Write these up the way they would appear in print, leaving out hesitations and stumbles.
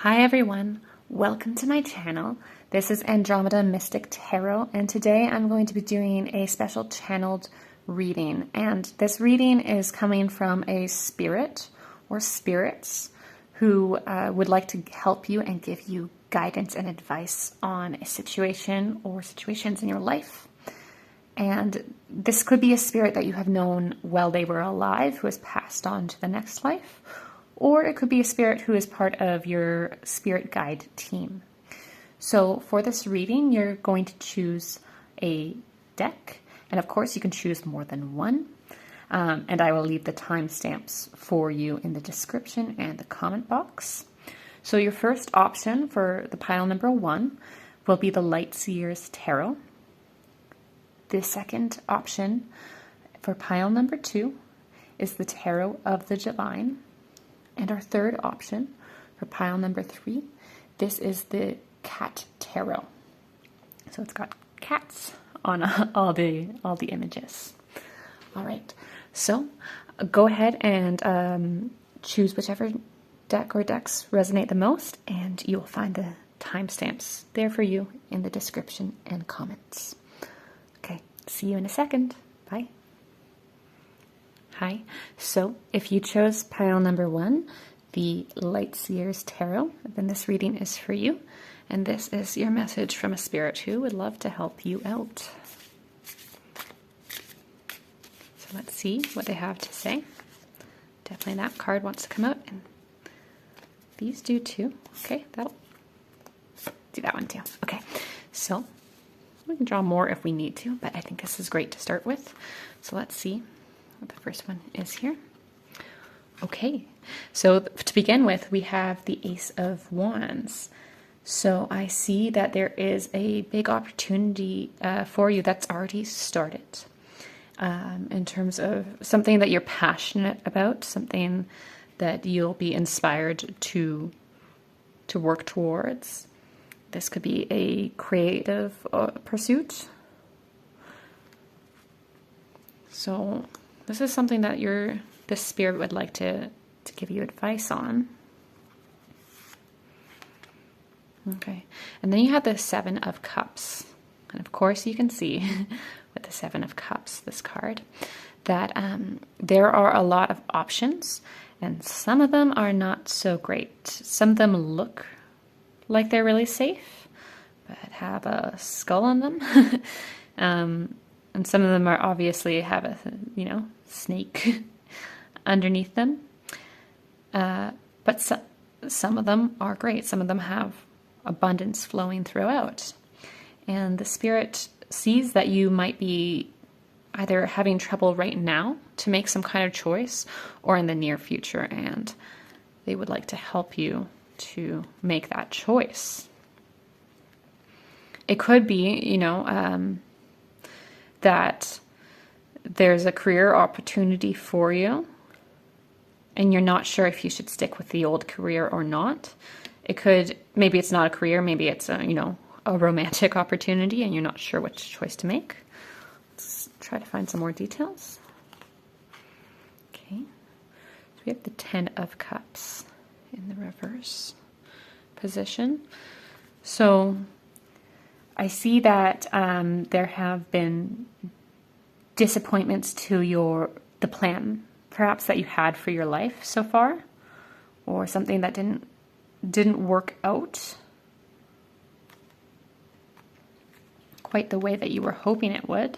Hi everyone, welcome to my channel. This is Andromeda Mystic Tarot, and today I'm going to be doing a special channeled reading. And this reading is coming from a spirit or spirits who would like to help you and give you guidance and advice on a situation or situations in your life. And this could be a spirit that you have known while they were alive, who has passed on to the next life. Or it could be a spirit who is part of your spirit guide team. So for this reading, you're going to choose a deck. And of course, you can choose more than one. And I will leave the timestamps for you in the description and the comment box. So your first option for the pile number 1 will be the Light Seer's Tarot. The second option for pile number 2 is the Tarot of the Divine. And our third option for pile number 3, this is the Cat Tarot. So it's got cats on all the images. All right, so go ahead and choose whichever deck or decks resonate the most, and you will find the timestamps there for you in the description and comments. Okay, see you in a second. Bye. Hi, so if you chose pile number 1, the Light Seer's Tarot, then this reading is for you, and this is your message from a spirit who would love to help you out. So let's see what they have to say. Definitely that card wants to come out, and these do too. Okay, that'll do that one too. Okay, so we can draw more if we need to, but I think this is great to start with. So let's see what the first one is here. Okay, so to begin with, we have the Ace of Wands. So I see that there is a big opportunity for you that's already started in terms of something that you're passionate about, something that you'll be inspired to work towards. This could be a creative pursuit. So this is something that this spirit would like to give you advice on. Okay, and then you have the Seven of Cups. And of course you can see with the Seven of Cups, this card, that there are a lot of options, and some of them are not so great. Some of them look like they're really safe, but have a skull on them. And some of them are obviously have a, snake underneath them. But some of them are great. Some of them have abundance flowing throughout. And the spirit sees that you might be either having trouble right now to make some kind of choice or in the near future. And they would like to help you to make that choice. It could be, that there's a career opportunity for you and you're not sure if you should stick with the old career or not. It could, maybe it's not a career, maybe it's a romantic opportunity and you're not sure which choice to make. Let's try to find some more details. Okay, so we have the Ten of Cups in the reverse position. So I see that there have been disappointments to the plan, perhaps that you had for your life so far, or something that didn't work out quite the way that you were hoping it would.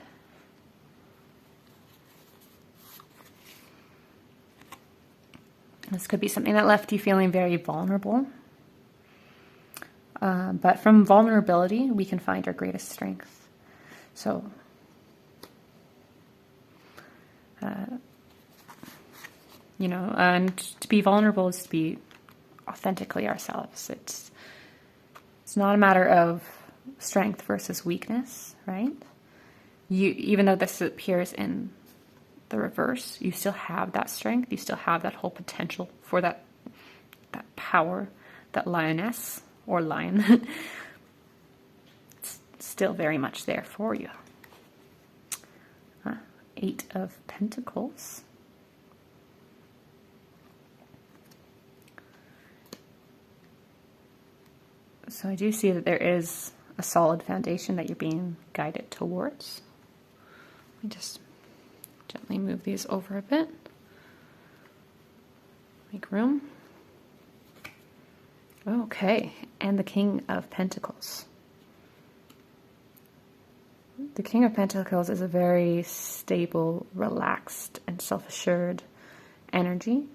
This could be something that left you feeling very vulnerable. But from vulnerability, we can find our greatest strength. So, and to be vulnerable is to be authentically ourselves. It's not a matter of strength versus weakness, right? Even though this appears in the reverse, you still have that strength. You still have that whole potential for that power, that lioness or lion. It's still very much there for you. Eight of Pentacles. So I do see that there is a solid foundation that you're being guided towards. Let me just gently move these over a bit. Make room. Okay, and the King of Pentacles. The King of Pentacles is a very stable, relaxed, and self-assured energy.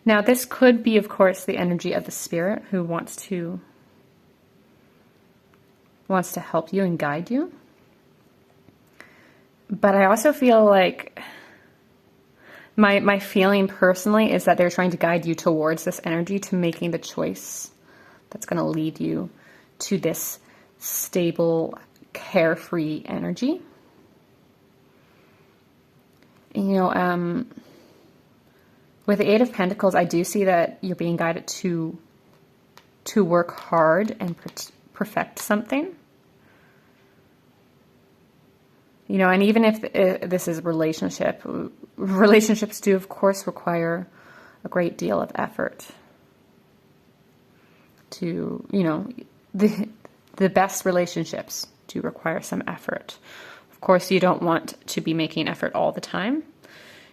Now, this could be, of course, the energy of the spirit who wants to help you and guide you. But I also feel like my feeling personally is that they're trying to guide you towards this energy, to making the choice that's going to lead you to this stable, carefree energy. You know, with the Eight of Pentacles, I do see that you're being guided to work hard and perfect something. You know, and even if this is a relationship, relationships do, of course, require a great deal of effort. To, you know, the best relationships do require some effort. Of course, you don't want to be making effort all the time.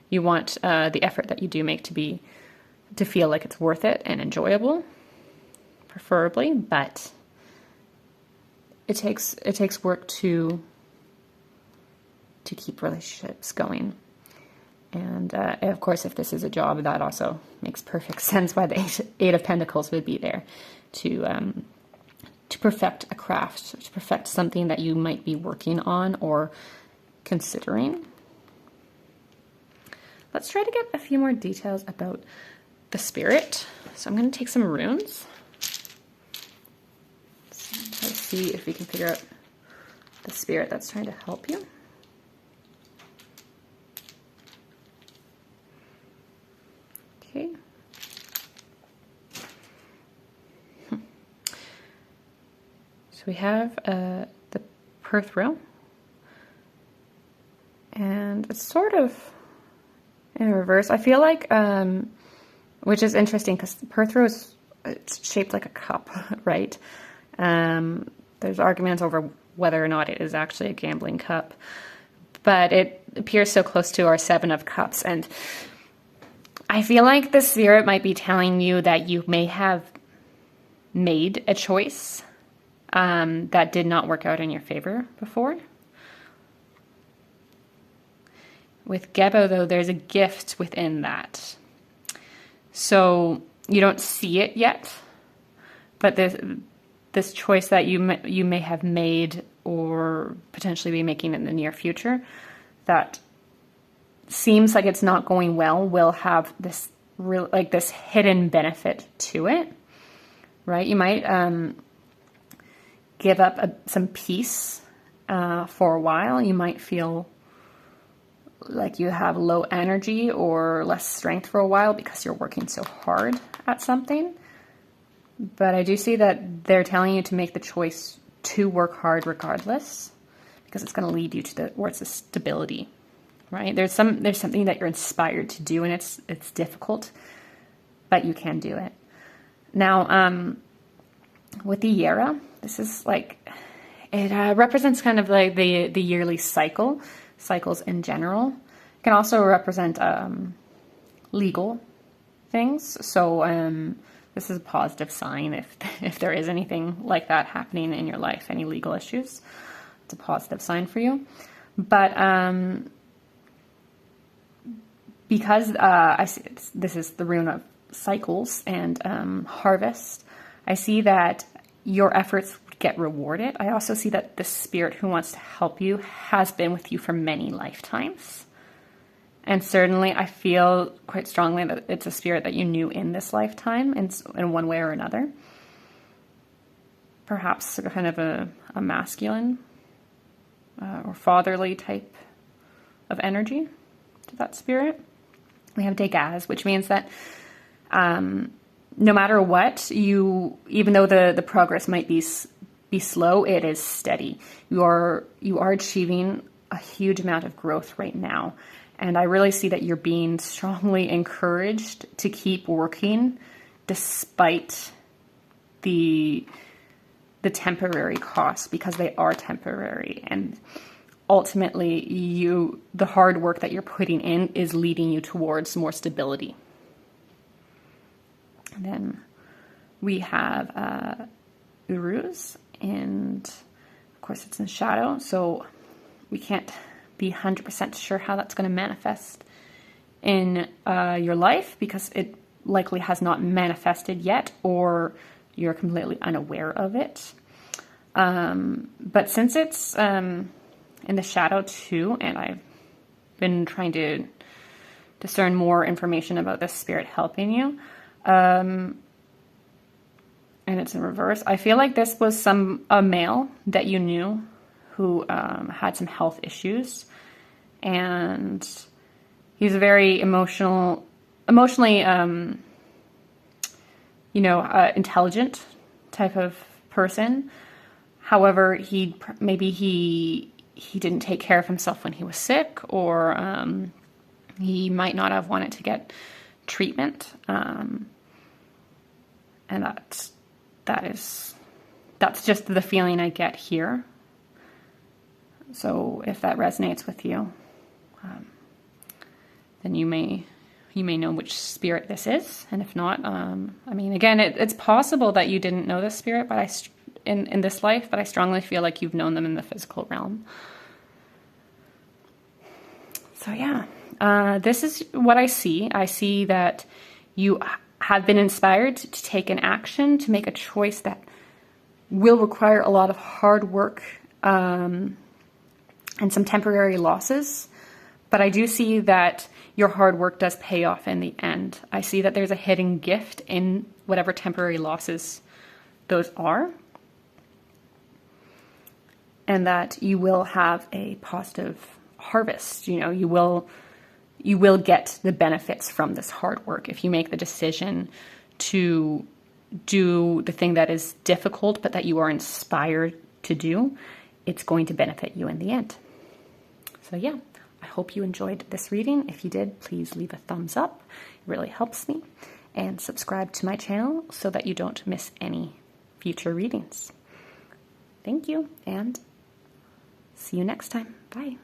You want the effort that you do make to feel like it's worth it and enjoyable, preferably. But it takes work to keep relationships going. And of course, if this is a job, that also makes perfect sense why the Eight of Pentacles would be there to perfect a craft, to perfect something that you might be working on or considering. Let's try to get a few more details about the spirit. So I'm going to take some runes. Let's see if we can figure out the spirit that's trying to help you. Okay. So we have the Perth row. And it's sort of in reverse. I feel like, which is interesting because Perth row is it's shaped like a cup, right? There's arguments over whether or not it is actually a gambling cup, but it appears so close to our Seven of Cups. And I feel like the spirit might be telling you that you may have made a choice that did not work out in your favor before. With Gebo, though, there's a gift within that. So you don't see it yet, but this choice that you may have made or potentially be making in the near future that seems like it's not going well will have this real, like this hidden benefit to it, right? You might give up some peace for a while. You might feel like you have low energy or less strength for a while because you're working so hard at something. But I do see that they're telling you to make the choice to work hard regardless, because it's going to lead you towards the stability, right? There's something that you're inspired to do, and it's difficult, but you can do it. Now, with the Yera, this is like, it represents kind of like the yearly cycles in general. It can also represent legal things. So this is a positive sign if there is anything like that happening in your life, any legal issues. It's a positive sign for you. But because I see this is the rune of cycles and harvest, I see that your efforts get rewarded. I also see that the spirit who wants to help you has been with you for many lifetimes. And certainly I feel quite strongly that it's a spirit that you knew in this lifetime in one way or another. Perhaps kind of a masculine or fatherly type of energy to that spirit. We have Degaz, which means that no matter what, even though the progress might be slow, it is steady. You are achieving a huge amount of growth right now. And I really see that you're being strongly encouraged to keep working despite the temporary costs, because they are temporary, and ultimately the hard work that you're putting in is leading you towards more stability. And then we have Uruz, and of course it's in shadow, so we can't be 100% sure how that's going to manifest in your life, because it likely has not manifested yet, or you're completely unaware of it. But since it's in the shadow too, and I've been trying to discern more information about this spirit helping you, and it's in reverse, I feel like this was a male that you knew who had some health issues, and he's a very emotionally intelligent type of person. However, maybe he didn't take care of himself when he was sick, or he might not have wanted to get treatment, and that's just the feeling I get here. So if that resonates with you, then you may know which spirit this is. And if not, I mean, again, it's possible that you didn't know this spirit, but in this life, but I strongly feel like you've known them in the physical realm. So yeah, this is what I see. I see that you have been inspired to take an action, to make a choice that will require a lot of hard work and some temporary losses. But I do see that your hard work does pay off in the end. I see that there's a hidden gift in whatever temporary losses those are, and that you will have a positive harvest. You will get the benefits from this hard work if you make the decision to do the thing that is difficult, but that you are inspired to do. It's going to benefit you in the end. So yeah, I hope you enjoyed this reading. If you did, please leave a thumbs up. It really helps me. And subscribe to my channel so that you don't miss any future readings. Thank you, and see you next time. Bye.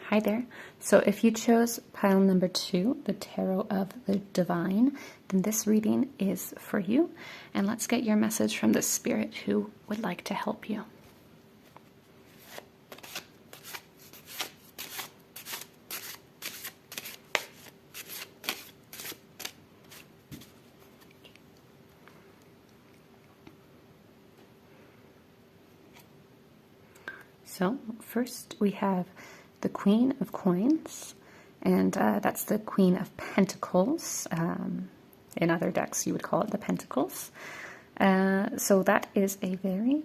Hi there. So if you chose pile number 2, the Tarot of the Divine, then this reading is for you. And let's get your message from the spirit who would like to help you. So first we have the Queen of Coins, and that's the Queen of Pentacles. In other decks you would call it the Pentacles. So that is a very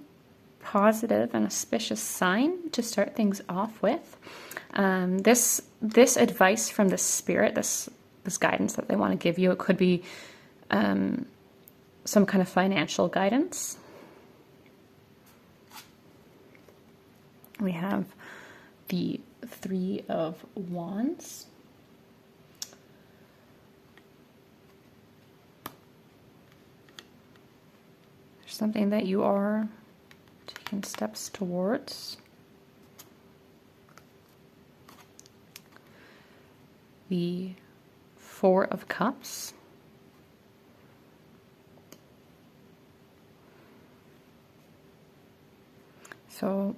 positive and auspicious sign to start things off with. This advice from the spirit, this guidance that they want to give you, it could be some kind of financial guidance. We have the Three of Wands. There's something that you are taking steps towards. The Four of Cups. So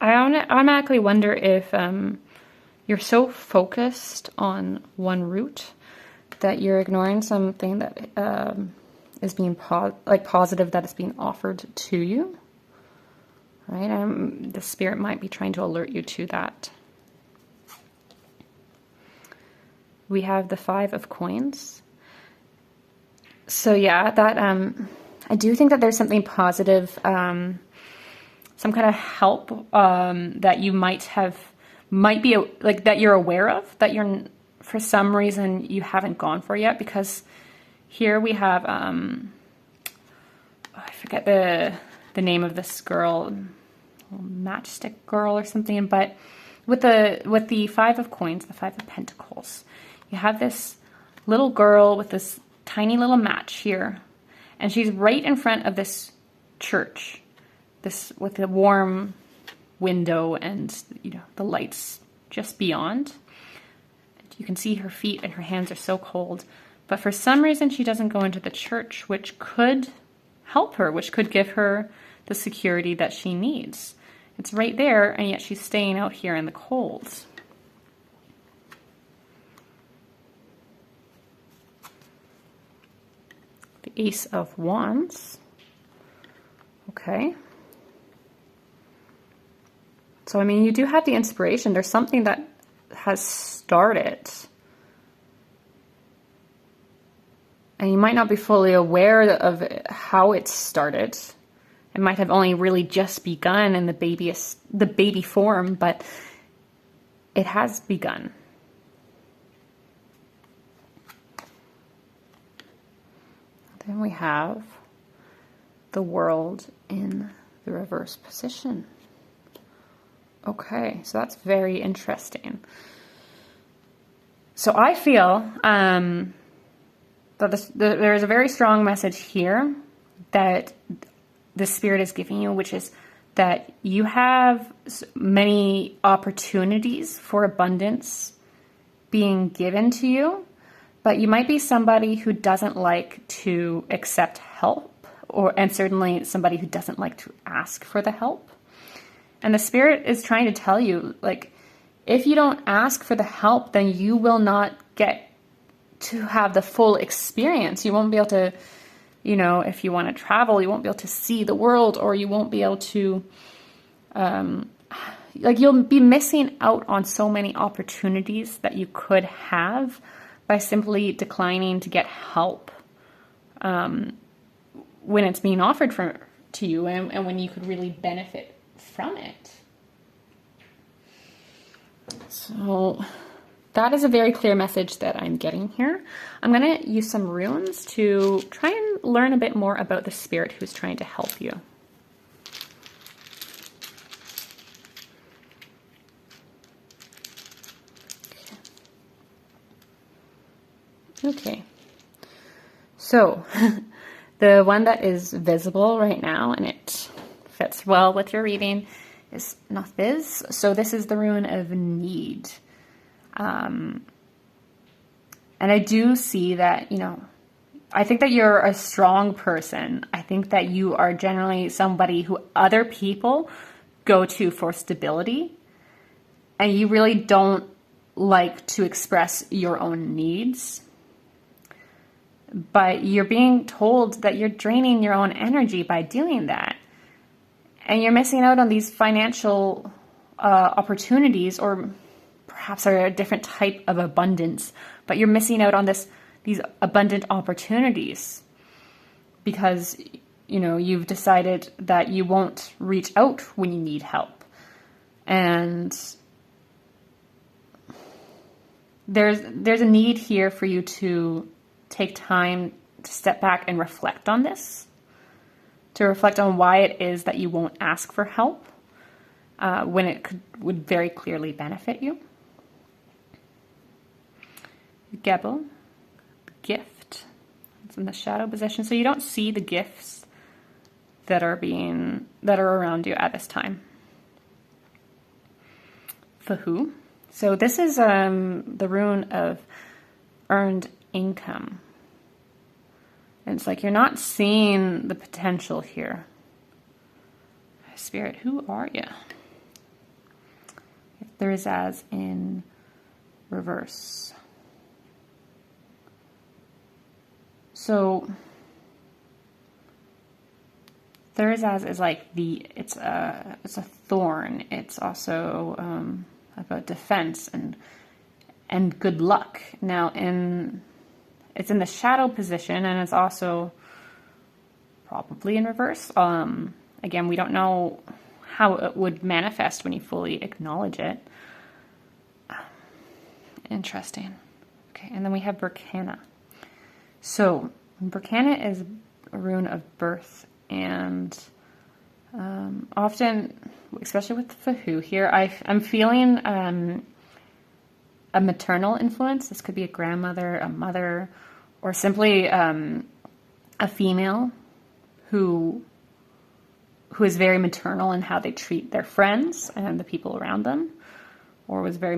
I automatically wonder if you're so focused on one route that you're ignoring something that is being positive that is being offered to you, right? The spirit might be trying to alert you to that. We have the Five of Coins. So yeah, that I do think that there's something positive, some kind of help that you might be like that you're aware of, that you're for some reason you haven't gone for yet, because here we have I forget the name of this girl, Matchstick Girl or something, but with the Five of Coins, the Five of Pentacles, you have this little girl with this tiny little match here. And she's right in front of this church, this with a warm window and, you know, the lights just beyond. You can see her feet and her hands are so cold. But for some reason, she doesn't go into the church, which could help her, which could give her the security that she needs. It's right there, and yet she's staying out here in the cold. The Ace of Wands. Okay. So, I mean, you do have the inspiration. There's something that has started. And you might not be fully aware of how it started. It might have only really just begun in the baby form, but it has begun. Then we have the World in the reverse position. Okay, so that's very interesting. So I feel that there is a very strong message here that the Spirit is giving you, which is that you have many opportunities for abundance being given to you, but you might be somebody who doesn't like to accept help, and certainly somebody who doesn't like to ask for the help. And the Spirit is trying to tell you, like, if you don't ask for the help, then you will not get to have the full experience. You won't be able to, you know, if you want to travel, you won't be able to see the world, or you won't be able to, you'll be missing out on so many opportunities that you could have by simply declining to get help when it's being offered to you, and when you could really benefit from it. So that is a very clear message that I'm getting here. I'm going to use some runes to try and learn a bit more about the Spirit who's trying to help you. Okay. So the one that is visible right now, and it fits well with your reading, is Nothiz. So this is the rune of need. And I do see that, you know, I think that you're a strong person. I think that you are generally somebody who other people go to for stability, and you really don't like to express your own needs. But you're being told that you're draining your own energy by doing that. And you're missing out on these financial opportunities, or perhaps are a different type of abundance, but you're missing out on these abundant opportunities because, you know, you've decided that you won't reach out when you need help. And there's a need here for you to take time to step back and reflect on this, to reflect on why it is that you won't ask for help when it would very clearly benefit you. Gebel, gift. It's in the shadow position, so you don't see the gifts that are around you at this time. Fahu. So this is the rune of earned income. And it's like you're not seeing the potential here. Spirit, who are you? There is as in reverse. So there is as is like it's a thorn. It's also about defense and good luck. Now it's in the shadow position, and it's also probably in reverse. Again, we don't know how it would manifest when you fully acknowledge it. Interesting. Okay, and then we have Berkana. So Berkana is a rune of birth, and often, especially with Fahu here, I'm feeling a maternal influence. This could be a grandmother, a mother, or simply a female who is very maternal in how they treat their friends and the people around them, or was very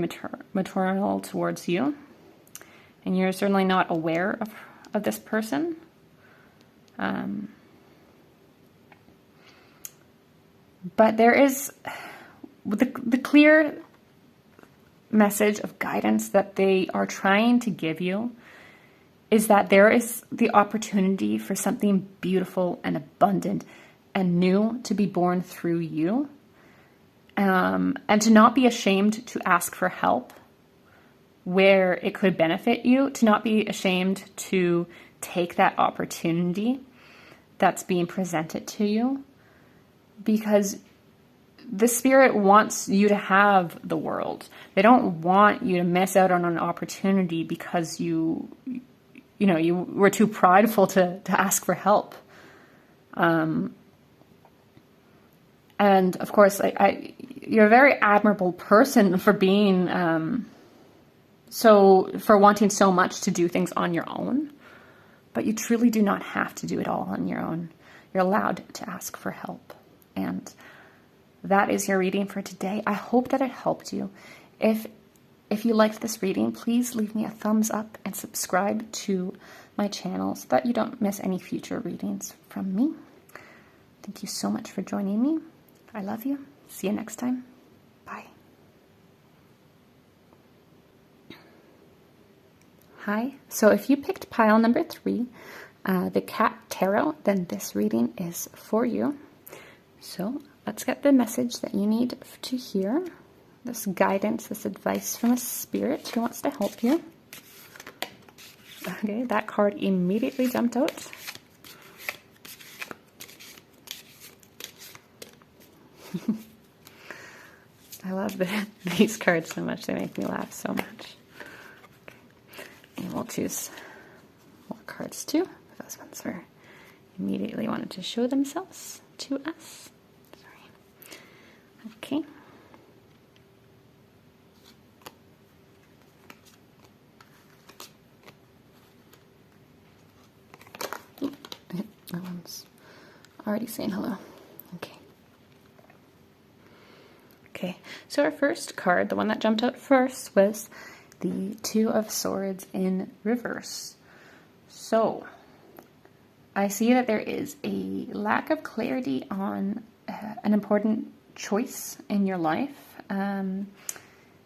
maternal towards you. And you're certainly not aware of this person. But there is the clear message of guidance that they are trying to give you is that there is the opportunity for something beautiful and abundant and new to be born through you. And to not be ashamed to ask for help where it could benefit you, to not be ashamed to take that opportunity that's being presented to you, because the Spirit wants you to have the world. They don't want you to miss out on an opportunity because you were too prideful to ask for help. And of course, you're a very admirable person for being for wanting so much to do things on your own. But you truly do not have to do it all on your own. You're allowed to ask for help. And that is your reading for today. I hope that it helped you. If you liked this reading, please leave me a thumbs up and subscribe to my channel so that you don't miss any future readings from me. Thank you so much for joining me. I love you. See you next time. Bye. Hi. So if you picked pile number 3, the Cat Tarot, then this reading is for you. So let's get the message that you need to hear. This guidance, this advice from a spirit who wants to help you. Okay, that card immediately jumped out. I love these cards so much. They make me laugh so much. Okay. And we'll choose more cards too. Those ones were immediately wanted to show themselves to us. Sorry. Okay. That one's already saying hello. Okay. Okay, so our first card, the one that jumped out first, was the Two of Swords in reverse. So, I see that there is a lack of clarity on an important choice in your life.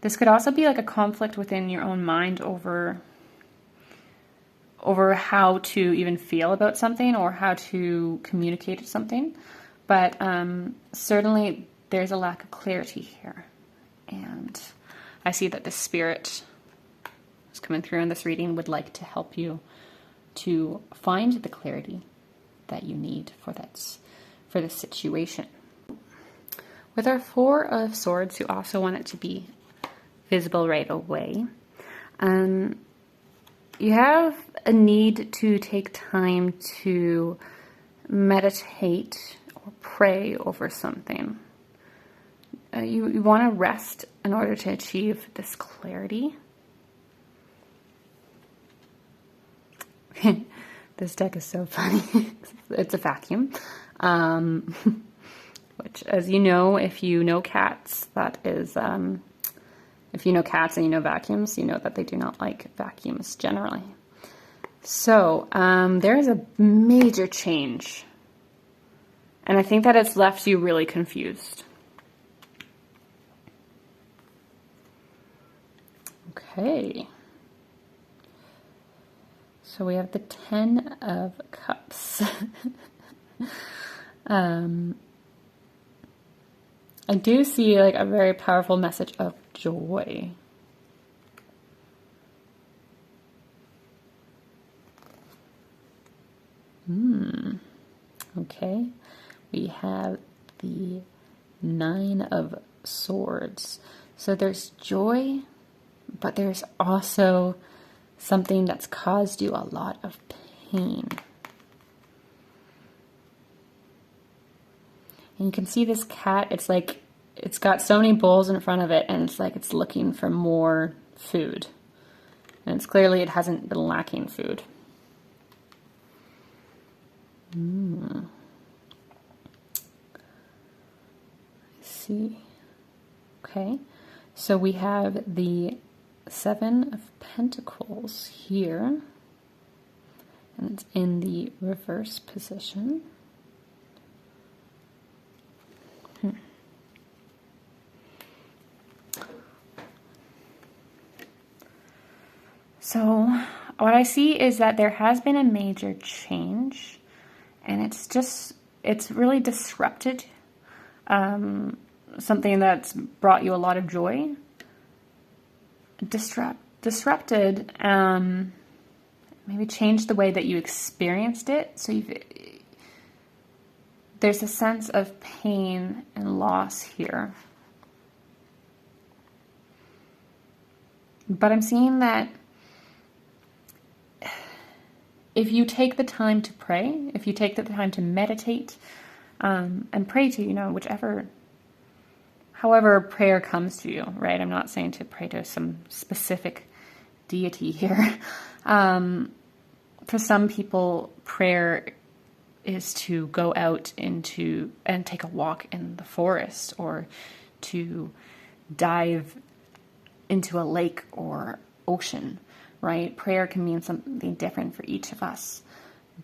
This could also be like a conflict within your own mind over how to even feel about something or how to communicate something. But certainly there's a lack of clarity here. And I see that the Spirit is coming through in this reading would like to help you to find the clarity that you need for this situation. With our Four of Swords, you also want it to be visible right away. You have a need to take time to meditate or pray over something. You want to rest in order to achieve this clarity. This deck is so funny. It's a vacuum. Which, as you know, if you know cats, that is... if you know cats and you know vacuums, you know that they do not like vacuums generally. So, there is a major change. And I think that it's left you really confused. Okay. So we have the 10 of Cups. I do see like a very powerful message of joy. Okay. We have the 9 of Swords. So there's joy, but there's also something that's caused you a lot of pain. And you can see this cat, it's like, it's got so many bowls in front of it, and it's like it's looking for more food. And it's clearly it hasn't been lacking food. I see. Okay, so we have the Seven of Pentacles here, and it's in the reverse position. So what I see is that there has been a major change, and it's really disrupted something that's brought you a lot of joy. Disrupted, maybe changed the way that you experienced it. So there's a sense of pain and loss here. But I'm seeing that if you take the time to pray, if you take the time to meditate, and pray to, however prayer comes to you, right? I'm not saying to pray to some specific deity here. For some people, prayer is to go out and take a walk in the forest, or to dive into a lake or ocean, right? Prayer can mean something different for each of us,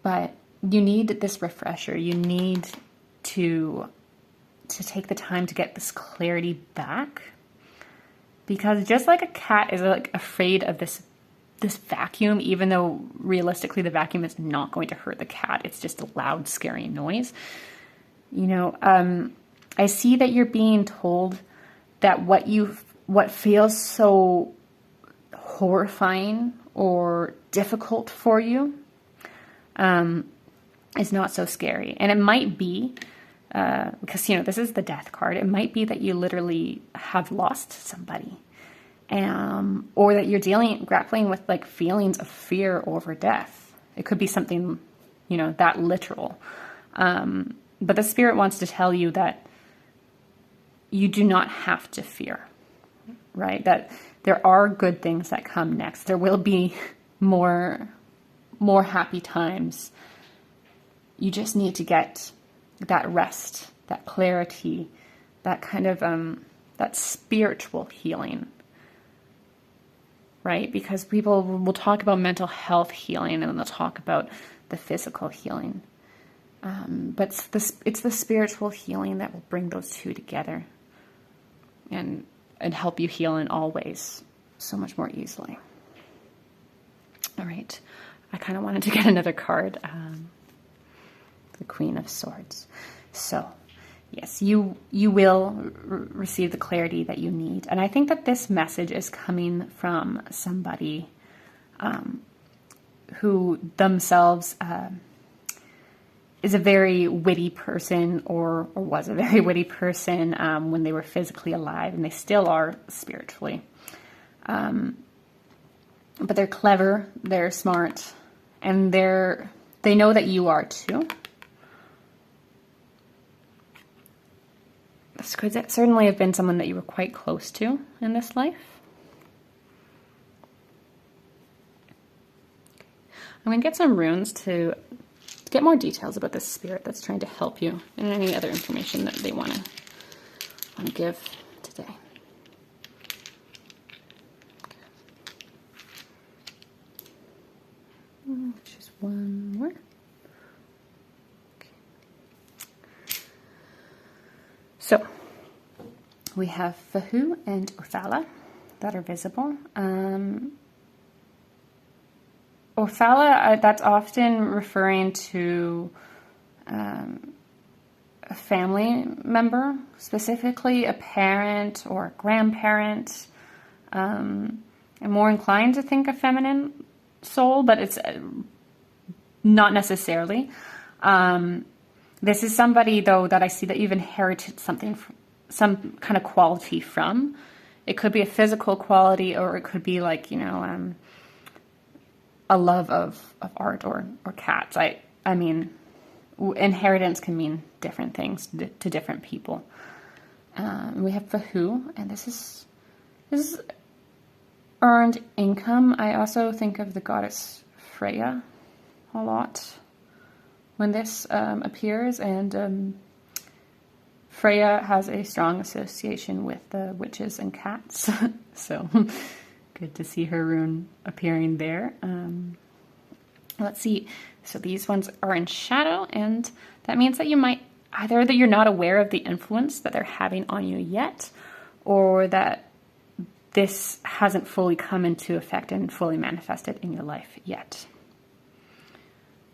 but you need this refresher. You need to take the time to get this clarity back, because just like a cat is like afraid of this vacuum, even though realistically the vacuum is not going to hurt the cat, it's just a loud, scary noise. I see that you're being told that what feels so horrifying or difficult for you is not so scary. And it might be, because, this is the Death card, it might be that you literally have lost somebody, or that you're grappling with like feelings of fear over death. It could be something, that literal. But the Spirit wants to tell you that you do not have to fear, right? That there are good things that come next. There will be more happy times. You just need to get that rest, that clarity, that kind of, that spiritual healing, right? Because people will talk about mental health healing, and then they'll talk about the physical healing. But it's the spiritual healing that will bring those two together and help you heal in all ways so much more easily. All right. I kind of wanted to get another card, the Queen of Swords. So, yes, you will receive the clarity that you need. And I think that this message is coming from somebody who themselves is a very witty person, or was a very witty person when they were physically alive, and they still are spiritually. But they're clever, they're smart, and they know that you are too. This could certainly have been someone that you were quite close to in this life. I'm going to get some runes to get more details about this spirit that's trying to help you, and any other information that they want to give today. Just one more. Okay. So we have Fahu and Othala that are visible. Othala, that's often referring to a family member, specifically a parent or a grandparent. I'm more inclined to think a feminine soul, but it's not necessarily. This is somebody, though, that I see that you've inherited something, some kind of quality from. It could be a physical quality, or it could be like, a love of art or cats. I mean, inheritance can mean different things to different people. We have Fahu, and this is earned income. I also think of the goddess Freya a lot when this appears, and Freya has a strong association with witches and cats, so good to see her rune appearing there. Let's see, so these ones are in shadow, and that means that you might, either that you're not aware of the influence that they're having on you yet, or that this hasn't fully come into effect and fully manifested in your life yet.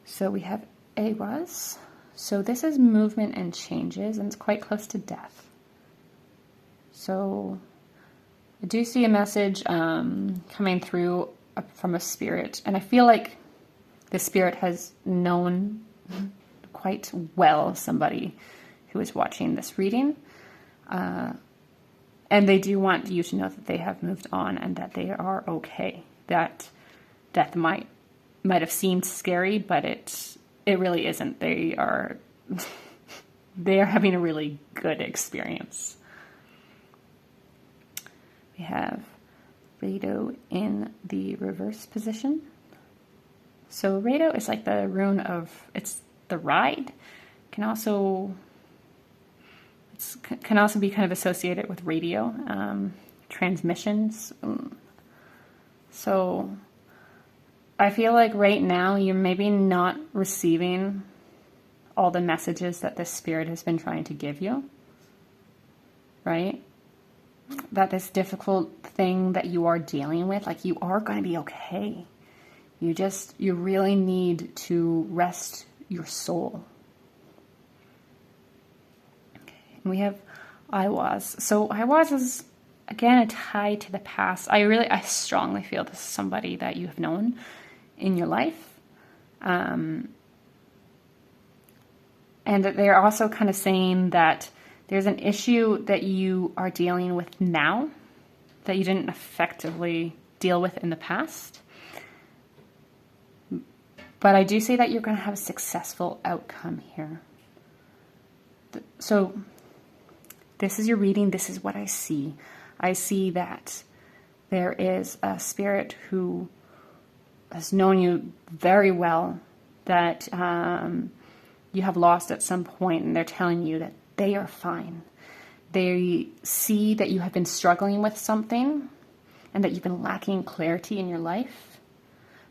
So we have Awas. So this is movement and changes, and it's quite close to death. So I do see a message coming through from a spirit, and I feel like the spirit has known quite well somebody who is watching this reading. And they do want you to know that they have moved on and that they are okay. That death might have seemed scary, but it really isn't. They are having a really good experience. We have Rado in the reverse position. So Rado is like the rune of, it's the ride. Can also be kind of associated with radio, transmissions. So I feel like right now you're maybe not receiving all the messages that this spirit has been trying to give you, right? That this difficult thing that you are dealing with, like, you are going to be okay. You really need to rest your soul. We have Awas. So Awas is, again, a tie to the past. I strongly feel this is somebody that you have known in your life. And that they're also kind of saying that there's an issue that you are dealing with now that you didn't effectively deal with in the past. But I do say that you're going to have a successful outcome here. So this is your reading. This is what I see. I see that there is a spirit who has known you very well, that you have lost at some point, and they're telling you that they are fine. They see that you have been struggling with something and that you've been lacking clarity in your life.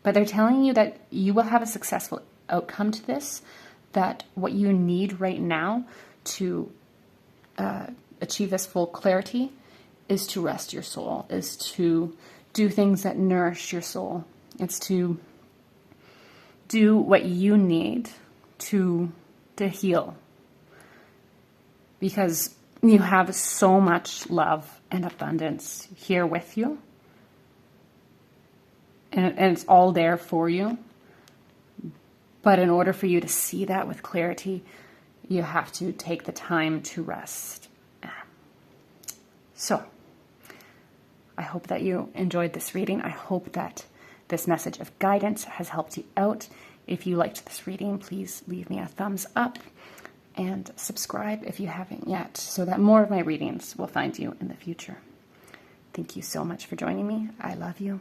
But they're telling you that you will have a successful outcome to this, that what you need right now to achieve this full clarity is to rest your soul, is to do things that nourish your soul. It's to do what you need to heal. Because you have so much love and abundance here with you. And it's all there for you. But in order for you to see that with clarity, you have to take the time to rest. So, I hope that you enjoyed this reading. I hope that this message of guidance has helped you out. If you liked this reading, please leave me a thumbs up and subscribe if you haven't yet, so that more of my readings will find you in the future. Thank you so much for joining me. I love you.